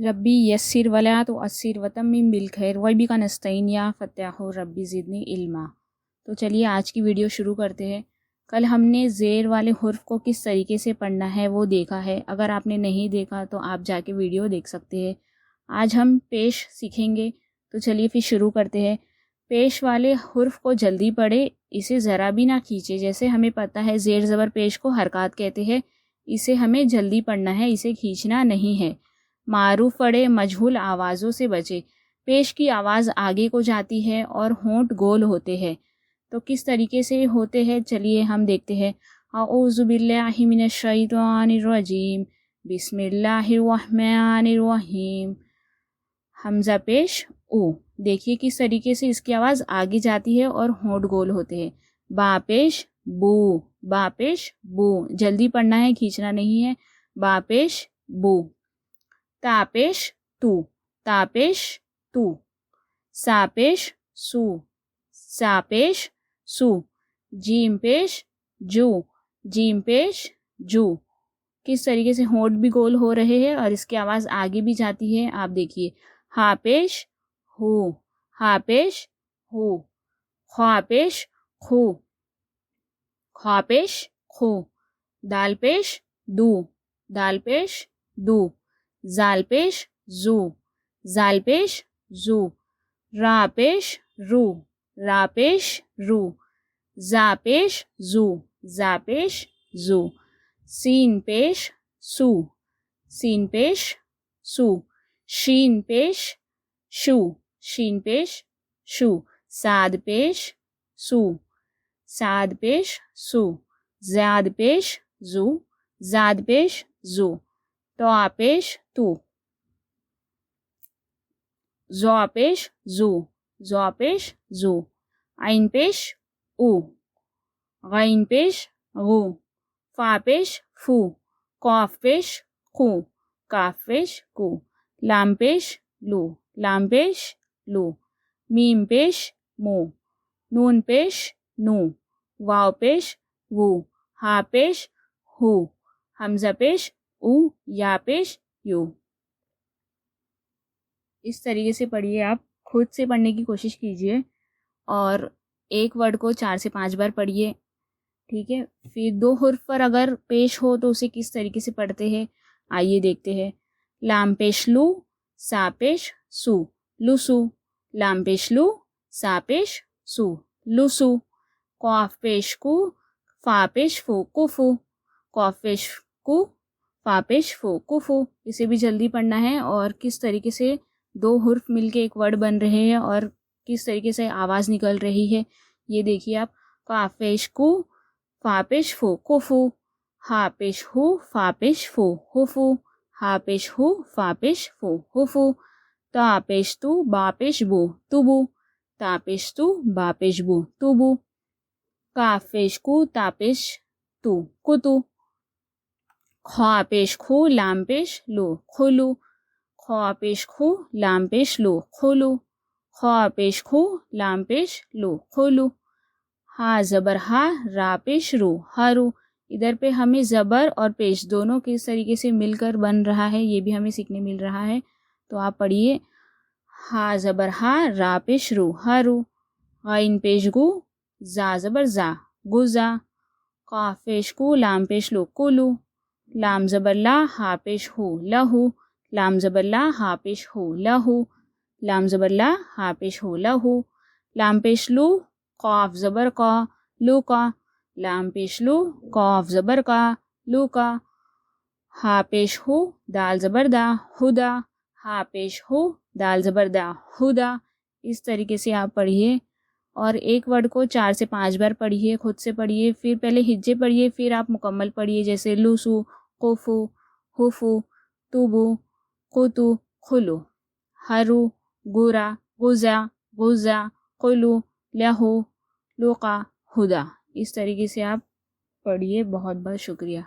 ربی یسر ولا تعسر وتمم بالخیر وبک نستعین یا فتاح ربی زدنی علما۔ تو چلیے آج کی ویڈیو شروع کرتے ہیں۔ کل ہم نے زیر والے حرف کو کس طریقے سے پڑھنا ہے وہ دیکھا ہے، اگر آپ نے نہیں دیکھا تو آپ جا کے ویڈیو دیکھ سکتے ہیں۔ آج ہم پیش سیکھیں گے، تو چلیے پھر شروع کرتے ہیں۔ پیش والے حرف کو جلدی پڑھے، اسے ذرا بھی نہ کھینچے۔ جیسے ہمیں پتہ ہے زیر زبر پیش کو حرکات کہتے ہیں، اسے ہمیں جلدی پڑھنا ہے، اسے کھینچنا نہیں ہے۔ معروف پڑھے، مجہول آوازوں سے بچے۔ پیش کی آواز آگے کو جاتی ہے اور ہونٹ گول ہوتے ہیں، تو کس طریقے سے ہوتے ہیں چلیے ہم دیکھتے ہیں۔ اعوذ باللہ من الشیطان الرجیم، بسم اللہ الرحمن الرحیم۔ حمزہ پیش او، دیکھیے کس طریقے سے اس کی آواز آگے جاتی ہے اور ہونٹ گول ہوتے ہیں۔ با پیش بو، با پیش بو، جلدی پڑھنا ہے، کھینچنا نہیں ہے۔ با پیش بو۔ تا پیش تو، تا پیش تو۔ سا پیش سو، سا پیش سو۔ جیم پیش جو، جیم پیش جو۔ کس طریقے سے ہونٹ بھی گول ہو رہے ہیں اور اس کی آواز آگے بھی جاتی ہے، آپ دیکھیے۔ ہا پیش ہو، ہا پیش ہو۔ خوا پیش خو، خوا پیش خو۔ دال پیش دو، دال پیش دو۔ زال پیش زو، زال پیش زو۔ را پیش رو، را پیش رو۔ زا پیش زو، زا پیش زو۔ سین پیش سو، سین پیش سو۔ شین پیش شو، شین پیش شو۔ صاد پیش سو، صاد پیش سو۔ زاد پیش زو، زاد پیش زو۔ طا پیش تو، زو پیش زو، زو پیش زو۔ عین پیش او، غین پیش غو۔ فا پیش فو، قاف پیش قو، کاف پیش کو۔ لام پیش لو، لام پیش لو۔ میم پیش مو، نون پیش نو۔ واو پیش وو، ہا پیش ہو۔ حمزہ پیش او، یا پیش یو۔ اس طریقے سے پڑھیے، آپ خود سے پڑھنے کی کوشش کیجئے اور ایک ورڈ کو 4 سے 5 بار پڑھیے، ٹھیک ہے۔ پھر 2 حرف پر اگر پیش ہو تو اسے کس طریقے سے پڑھتے ہیں آئیے دیکھتے ہیں۔ لام پیش لو، سا پیش سو، لسو۔ لام پیش لو، سا پیش سو، لسو۔ قاف پیش کو، فا پیش فو، کفو۔ قاف پیش کو، فا پیش فو، کفو۔ اسے بھی جلدی پڑھنا ہے اور کس طریقے سے 2 حرف مل کے ایک ورڈ بن رہے ہیں اور کس طریقے سے آواز نکل رہی ہے یہ دیکھیے آپ۔ قاف پیش کو، فا پیش فو، کفو۔ ہا پیش ہو، فا پیش فو، حفو۔ ہا پیش ہو، فا پیش فو، حفو۔ تا پیش تو، با پیش بو، تبو۔ تا پیش تو، با پیش بو، تبو۔ کاف پیش کو، تا پیش تو، کتو۔ خوا پیش کھو، لام پیش لو، کھلو۔ خوا پیش کھو، لام پیش لو، کھلو۔ خوا پیش کھو، لام پیش لو، کھلو۔ ہا زبر ہا، را پیش رو، ہرو۔ ادھر پہ ہمیں زبر اور پیش دونوں کس طریقے سے مل کر بن رہا ہے یہ بھی ہمیں سیکھنے مل رہا ہے، تو آپ پڑھیے۔ ہا زبر ہا، را پیش رو، ہرو۔ غین پیش گو، زا زبر زا، گزا۔ قاف پیش کو، لام پیش لو، کلو۔ لام زبر لا، ہا پیش ہو، لہو۔ لام زبر لا، ہا پیش ہو، لہو۔ لام زبر لا، ہا پیش ہو، لہو۔ لام پیش لو، قاف زبر کا، لو کا۔ لام پیش لو، قاف زبر کا، لو کا۔ ہا پیش ہو، دال زبر دا، ہدا۔ ہا پیش ہو، دال زبر دا، ہدا۔ اس طریقے سے آپ پڑھیے اور ایک ورڈ کو 4 سے 5 بار پڑھیے، خود سے پڑھیے، پھر پہلے ہجے پڑھیے، پھر آپ مکمل پڑھیے، جیسے لوسو، قفو، حفو، توبو، قتو، خلو، ہرو، گورا، غزا، غزا، قلو، لہو، لوقا، ہدا۔ اس طریقے سے آپ پڑھیے۔ بہت بہت شکریہ۔